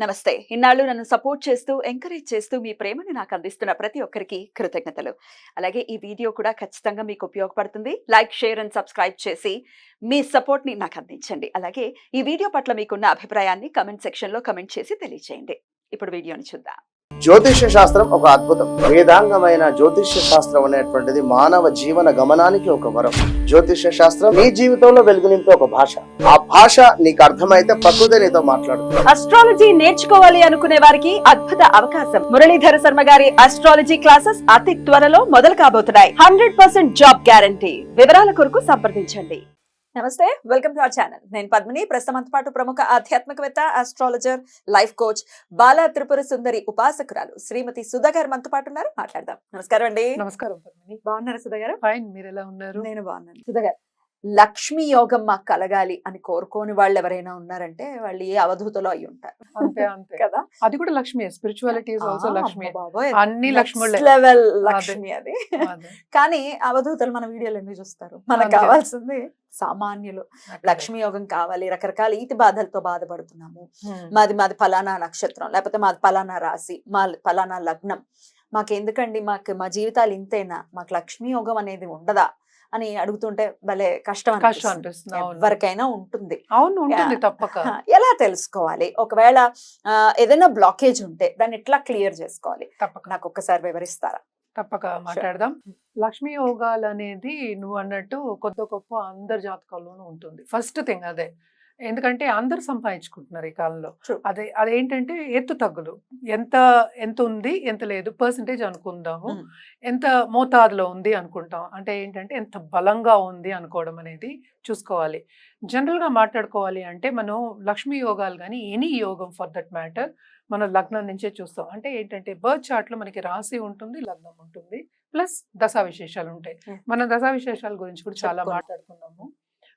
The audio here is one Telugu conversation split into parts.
నమస్తే. ఇన్నాళ్ళు నన్ను సపోర్ట్ చేస్తూ, ఎంకరేజ్ చేస్తూ మీ ప్రేమని నాకు అందిస్తున్న ప్రతి ఒక్కరికి కృతజ్ఞతలు. అలాగే ఈ వీడియో కూడా ఖచ్చితంగా మీకు ఉపయోగపడుతుంది. లైక్, షేర్ అండ్ సబ్స్క్రైబ్ చేసి మీ సపోర్ట్‌ని నాకు అందించండి. అలాగే ఈ వీడియో పట్ల మీకున్న అభిప్రాయాన్ని కామెంట్ సెక్షన్‌లో కామెంట్ చేసి తెలియజేయండి. ఇప్పుడు వీడియోని చూద్దాం. జ్యోతిష్య శాస్త్రం ఒక అద్భుతం. వేదాంగమైన జ్యోతిష్య శాస్త్రం అనేటువంటిది మానవ జీవన గమనానికి ఒక వరం. జ్యోతిష్య శాస్త్రం నీ జీవితంలో వెలుగునింపే ఒక భాష. ఆ భాష నీకు అర్థమైతే ప్రకృతి నీతో మాట్లాడుతుంది. అస్ట్రాలజీ నేర్చుకోవాలి అనుకునే వారికి అద్భుత అవకాశం. మురళీధర శర్మ గారి అస్ట్రాలజీ క్లాసెస్ అతి త్వరలో మొదలు కాబోతున్నాయి. 100% జాబ్ గ్యారంటీ. వివరాల కొరకు సంప్రదించండి. నమస్తే, వెల్కమ్ టు అవర్ ఛానల్. నేను పద్మిని. ప్రస్తుతంతో పాటు ప్రముఖ ఆధ్యాత్మికవేత్త, astrologer, life coach, Bala Tripura Sundari ఉపాసకురాలు శ్రీమతి సుధా గారు మనతో పాటు ఉన్నారు. మాట్లాడదాం. నమస్కారం అండి. నమస్కారం పద్మిని. బాగున్నారా సుధా గారు? ఫైన్, మీరు ఎలా ఉన్నారు? నేను బాగున్నాను. సుధా గారు, లక్ష్మీ యోగం మాకు కలగాలి అని కోరుకోని వాళ్ళు ఎవరైనా ఉన్నారంటే వాళ్ళు ఏ అవధూతలో అయి ఉంటారు. అంతే అంతే కదా. అది కూడా Lakshmi. Spirituality is also Lakshmi. బాబోయ్, అన్ని లక్ష్ములే. లెవెల్ లక్ష్మి అది. అదే. కానీ అవధూతలు మన వీడియోలు ఎందుకు చూస్తారు? మనకు అంతే. కావాల్సింది సామాన్యులు. లక్ష్మీ యోగం కావాలి, రకరకాల ఈతి బాధలతో బాధపడుతున్నాము, మాది ఫలానా నక్షత్రం, లేకపోతే మాది ఫలానా రాశి, మా ఫలానా లగ్నం, మాకెందుకండి, మా జీవితాలు ఇంతేనా, మాకు లక్ష్మీ యోగం అనేది ఉండదా అని అడుగుతుంటే భలే కష్టం అనిపిస్తుంది. ఎవరికైనా ఉంటుంది. అవును, ఉంటుంది తప్పక. ఎలా తెలుసుకోవాలి? ఒకవేళ ఏదైనా బ్లాకేజ్ ఉంటే దాన్ని ఎట్లా క్లియర్ చేసుకోవాలి? తప్పక నాకు ఒక్కసారి వివరిస్తారా? తప్పక మాట్లాడదాం. లక్ష్మీ యోగాలు అనేది నువ్వు అన్నట్టు కొద్ది గొప్ప అందరి జాతకాల్లోనూ ఉంటుంది. ఫస్ట్ థింగ్ అదే. ఎందుకంటే అందరు సంపాదించుకుంటున్నారు ఈ కాలంలో. అదేంటంటే ఎత్తు తగ్గులు. ఎంత ఉంది, ఎంత లేదు, పర్సంటేజ్ అనుకుందాము, ఎంత మోతాదులో ఉంది అనుకుంటాం. అంటే ఏంటంటే ఎంత బలంగా ఉంది అనుకోవడం అనేది చూసుకోవాలి. జనరల్గా మాట్లాడుకోవాలి అంటే మనం లక్ష్మీ యోగాలు కానీ ఎనీ యోగం ఫర్ దట్ మ్యాటర్ మనం లగ్నం నుంచే చూస్తాం. అంటే ఏంటంటే బర్త్ చార్ట్లో మనకి రాశి ఉంటుంది, లగ్నం ఉంటుంది, ప్లస్ దశా విశేషాలు ఉంటాయి. మన దశా విశేషాల గురించి కూడా చాలా మాట్లాడుకున్నాము.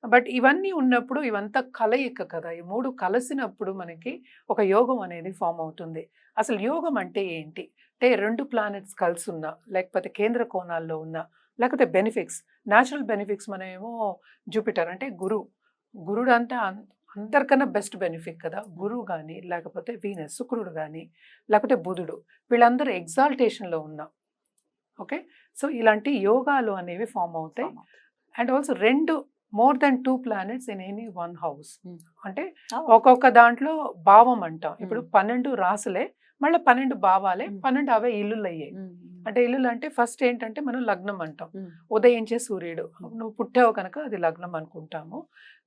బట్ ఇవన్నీ ఉన్నప్పుడు ఇవంతా కలయిక కదా. ఈ మూడు కలిసినప్పుడు మనకి ఒక యోగం అనేది ఫామ్ అవుతుంది. అసలు యోగం అంటే ఏంటి అంటే, రెండు ప్లానెట్స్ కలిసి ఉన్నా, లేకపోతే కేంద్ర కోణాల్లో ఉన్నా, లేకపోతే బెనిఫిక్స్, న్యాచురల్ బెనిఫిక్స్. మనమేమో జూపిటర్ అంటే గురుడు అంటే అందరికన్నా బెస్ట్ బెనిఫిట్ కదా. గురువు కానీ, లేకపోతే వీనస్ శుక్రుడు కానీ, లేకపోతే బుధుడు, వీళ్ళందరూ ఎగ్జాల్టేషన్లో ఉన్నా. ఓకే, సో ఇలాంటి యోగాలు అనేవి ఫామ్ అవుతాయి. And also more than 2 planets in any 1 house. అంటే ఒక్కొక్క దాంట్లో భావం అంటాం. ఇప్పుడు 12 రాసులే, మళ్ళీ 12 భావాలే, 12 అవే ఇల్లులు అయ్యాయి. అంటే ఇల్లులు అంటే ఫస్ట్ ఏంటంటే మనం లగ్నం అంటాం. ఉదయించే సూర్యుడు, నువ్వు పుట్టావు కనుక అది లగ్నం అనుకుంటాము.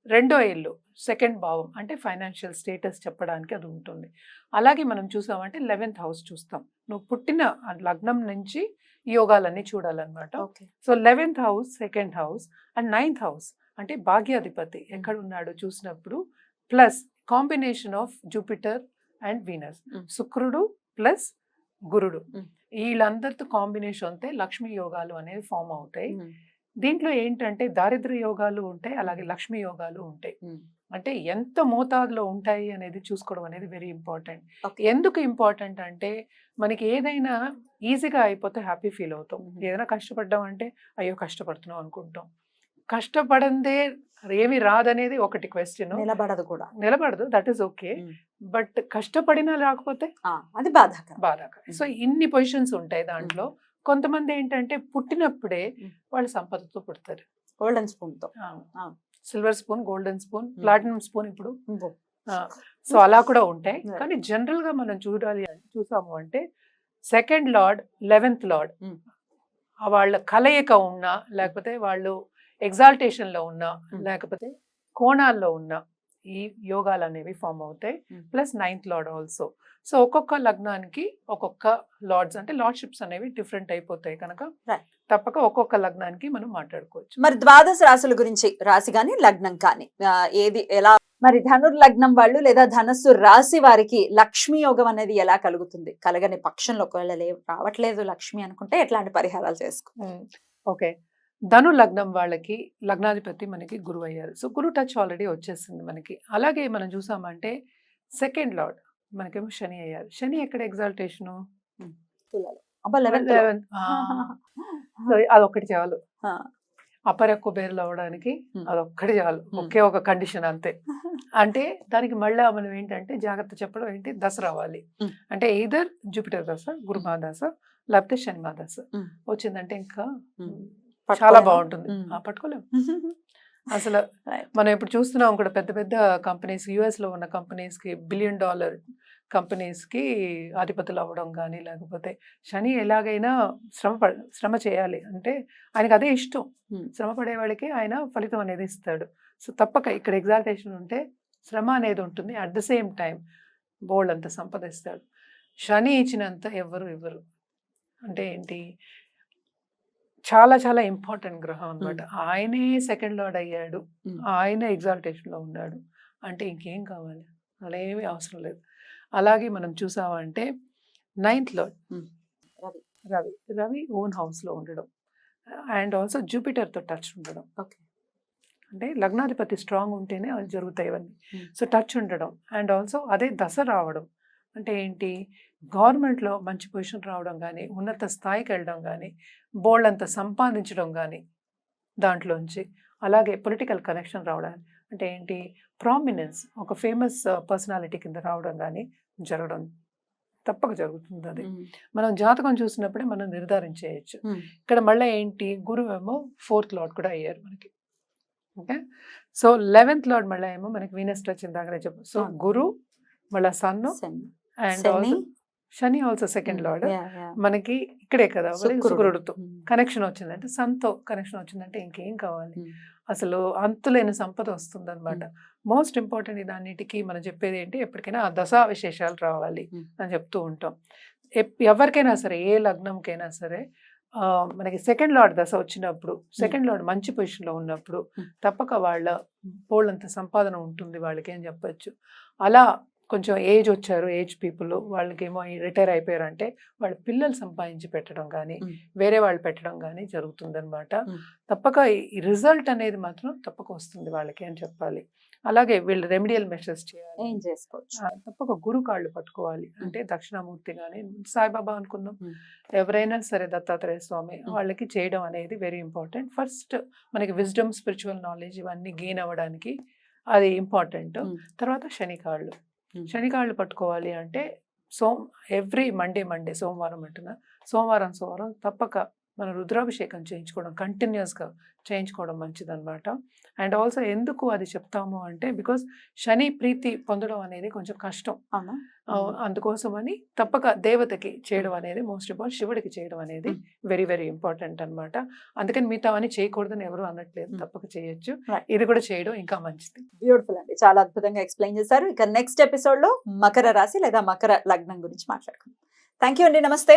రెండో ఇల్లు, సెకండ్ భావం, అంటే ఫైనాన్షియల్ స్టేటస్ చెప్పడానికి అది ఉంటుంది. అలాగే మనం చూసామంటే 11th house చూస్తాం. నువ్వు పుట్టిన లగ్నం నుంచి యోగాలన్నీ చూడాలన్నమాట. So 11th house, second house and 9th house అంటే భాగ్యాధిపతి ఎక్కడ ఉన్నాడో చూసినప్పుడు, plus combination of Jupiter and Venus, శుక్రుడు ప్లస్ గురుడు, వీళ్ళందరితో కాంబినేషన్ అయితే లక్ష్మీ యోగాలు అనేవి ఫామ్ అవుతాయి. దీంట్లో ఏంటంటే దారిద్ర్య యోగాలు ఉంటాయి, అలాగే లక్ష్మీ యోగాలు ఉంటాయి. అంటే ఎంత మోతాదులో ఉంటాయి అనేది చూసుకోవడం అనేది వెరీ ఇంపార్టెంట్. ఎందుకు ఇంపార్టెంట్ అంటే, మనకి ఏదైనా ఈజీగా అయిపోతే హ్యాపీ ఫీల్ అవుతాం. ఏదైనా కష్టపడ్డాం అంటే అయ్యో కష్టపడుతున్నాం అనుకుంటాం. కష్టపడందే ఏమి రాదనేది ఒకటి క్వశ్చన్. నిలబడదు, దట్ ఈస్ ఓకే. బట్ కష్టపడినా రాకపోతే అది బాధాకరం. సో ఇన్ని పొజిషన్స్ ఉంటాయి దాంట్లో. కొంతమంది ఏంటంటే పుట్టినప్పుడే వాళ్ళు సంపదతో పుడతారు. గోల్డెన్ స్పూన్ తో, silver spoon, golden spoon, platinum spoon ఇప్పుడు. సో అలా కూడా ఉంటాయి. కానీ జనరల్ గా మనం చూసాము అంటే సెకండ్ లార్డ్, 11th లార్డ్ వాళ్ళ కలయిక ఉన్నా, లేకపోతే వాళ్ళు ఎగ్జాల్టేషన్ లో ఉన్నా, లేకపోతే కోణాల్లో ఉన్నా ఈ యోగాలు అనేవి ఫామ్ అవుతాయి. Plus 9th lord also. So ఒక్కొక్క లగ్నానికి ఒక్కొక్క లార్డ్స్ అంటే లార్డ్షిప్స్ అనేవి డిఫరెంట్ అయిపోతాయి కనుక తప్పక ఒక్కొక్క లగ్నానికి మనం మాట్లాడుకోవచ్చు. మరి ద్వాదశ రాశుల గురించి, రాశి కానీ లగ్నం కానీ ఏది ఎలా, మరి ధనుర్ లగ్నం వాళ్ళు లేదా ధనస్సు రాశి వారికి లక్ష్మీ యోగం అనేది ఎలా కలుగుతుంది? కలగని పక్షంలో ఒకవేళ రావట్లేదు లక్ష్మి అనుకుంటే ఎట్లాంటి పరిహారాలు చేసుకో? ఓకే, ధను లగ్నం వాళ్ళకి లగ్నాధిపతి మనకి గురువు అయ్యారు. సో గురు టచ్ ఆల్రెడీ వచ్చేసింది మనకి. అలాగే మనం చూసామంటే సెకండ్ లార్డ్ మనకేమో శని అయ్యారు. శని ఎక్కడ ఎగ్జాల్టేషను? సో అదొకటి చాలు. అపర కుబేరులు అవ్వడానికి అదొక్కటి చాలు. ఒకే ఒక కండిషన్ అంతే. అంటే దానికి మళ్ళా మనం ఏంటంటే జాగ్రత్త చెప్పడం ఏంటి, దశ రావాలి. అంటే ఎయిదర్ జూపిటర్ దశ, గురు మహాదశ, లేకపోతే శని మహాదశ వచ్చిందంటే ఇంకా చాలా బాగుంటుంది. పట్టుకోలేము అసలు. మనం ఇప్పుడు చూస్తున్నాం కూడా పెద్ద పెద్ద కంపెనీస్, యుఎస్ లో ఉన్న కంపెనీస్ కి, $1 బిలియన్ కంపెనీస్ కి అధిపతులు అవ్వడం కానీ, లేకపోతే శని ఎలాగైనా శ్రమ చేయాలి అంటే ఆయనకు అదే ఇష్టం. శ్రమ పడే వాళ్ళకి ఆయన ఫలితం అనేది ఇస్తాడు. సో తప్పక ఇక్కడ ఎగ్జాల్టేషన్ ఉంటే శ్రమ అనేది ఉంటుంది. అట్ ద సేమ్ టైం బోల్డ్ అంత సంపద ఇస్తాడు. శని ఇచ్చినంత ఎవరు ఇవ్వరు. అంటే ఏంటి, చాలా చాలా ఇంపార్టెంట్ గ్రహం అన్నమాట. ఆయనే సెకండ్ లార్డ్ అయ్యాడు, ఆయన ఎగ్జాల్టేషన్ లో ఉన్నాడు అంటే ఇంకేం కావాలి, అలా ఏమీ అవసరం లేదు. అలాగే మనం చూసామంటే 9th lord Ravi own house లో ఉండడం, అండ్ ఆల్సో జూపిటర్ తో టచ్ ఉండడం. అంటే లగ్నాధిపతి స్ట్రాంగ్ ఉంటేనే అవి జరుగుతాయి ఇవన్నీ. సో టచ్ ఉండడం, అండ్ ఆల్సో అదే దశ రావడం అంటే ఏంటి, గవర్నమెంట్లో మంచి పొజిషన్ రావడం కానీ, ఉన్నత స్థాయికి వెళ్ళడం కానీ, బోల్డ్ అంత సంపాదించడం కానీ దాంట్లోంచి, అలాగే పొలిటికల్ కనెక్షన్ రావడం అంటే ఏంటి, ప్రామినెన్స్, ఒక ఫేమస్ పర్సనాలిటీ కింద రావడం కానీ జరగడం తప్పక జరుగుతుంది. అది మనం జాతకం చూసినప్పుడే మనం నిర్ధారించేయచ్చు. ఇక్కడ మళ్ళీ ఏంటి, గురువు ఏమో 4th లార్డ్ కూడా అయ్యారు మనకి. ఓకే, సో 11th లార్డ్ మళ్ళీ ఏమో మనకి వీనస్ టచ్ ఇందాకనే చెప్పు. సో గురు మళ్ళీ sun, and also Shani also second lord మనకి ఇక్కడే కదా, శుక్రుడితో కనెక్షన్ వచ్చిందంటే, సన్తో కనెక్షన్ వచ్చిందంటే ఇంకేం కావాలి, అసలు అంతులేని సంపద వస్తుంది అనమాట. మోస్ట్ ఇంపార్టెంట్ ఇదన్నిటికీ మనం చెప్పేది ఏంటి, ఎప్పటికైనా ఆ దశా విశేషాలు రావాలి అని చెప్తూ ఉంటాం. ఎవరికైనా సరే, ఏ లగ్నంకైనా సరే మనకి సెకండ్ లార్డ్ దశ వచ్చినప్పుడు, సెకండ్ లార్డ్ మంచి పొజిషన్లో ఉన్నప్పుడు తప్పక వాళ్ళ పోళ్ళంత సంపాదన ఉంటుంది వాళ్ళకి అని చెప్పచ్చు. అలా కొంచెం ఏజ్ వచ్చారు, ఏజ్ పీపుల్, వాళ్ళకేమో రిటైర్ అయిపోయారంటే వాళ్ళ పిల్లలు సంపాదించి పెట్టడం కానీ, వేరే వాళ్ళు పెట్టడం కానీ జరుగుతుందన్నమాట. తప్పక ఈ రిజల్ట్ అనేది మాత్రం తప్పక వస్తుంది వాళ్ళకి అని చెప్పాలి. అలాగే వీళ్ళు రెమెడియల్ మెషర్స్ చేయాలి, ఏం చేసుకోవచ్చు, తప్పక గురు కాళ్ళు పట్టుకోవాలి. అంటే దక్షిణామూర్తి కానీ, సాయిబాబా అనుకుందాం, ఎవరైనా సరే దత్తాత్రేయ స్వామి, వాళ్ళకి చేయడం అనేది వెరీ ఇంపార్టెంట్. ఫస్ట్ మనకి విజ్డమ్, స్పిరిచువల్ నాలెడ్జ్ ఇవన్నీ గెయిన్ అవ్వడానికి అది ఇంపార్టెంట్. తర్వాత శనికాళ్ళు, శనికాళ్ళు పట్టుకోవాలి అంటే ఎవ్రీ మండే సోమవారం అంటున్నా, సోమవారం తప్పక మనం రుద్రాభిషేకం చేయించుకోవడం, కంటిన్యూస్గా చేయించుకోవడం మంచిదన్నమాట. అండ్ ఆల్సో ఎందుకు అది చెప్తాము అంటే, బికాస్ శని ప్రీతి పొందడం అనేది కొంచెం కష్టం, అందుకోసమని తప్పక దేవతకి చేయడం అనేది మోస్ట్ ఇంపార్టెంట్, శివుడికి చేయడం అనేది వెరీ వెరీ ఇంపార్టెంట్ అనమాట. అందుకని మిగతా అని చేయకూడదని ఎవరు అనట్లేదు, తప్పక చేయొచ్చు. ఇది కూడా చేయడం ఇంకా మంచిది. బ్యూటిఫుల్ అండి, చాలా అద్భుతంగా ఎక్స్ప్లెయిన్ చేశారు. ఇక నెక్స్ట్ ఎపిసోడ్ లో మకర రాశి లేదా మకర లగ్నం గురించి మాట్లాడుకుందాం. థ్యాంక్ యూ అండి, నమస్తే.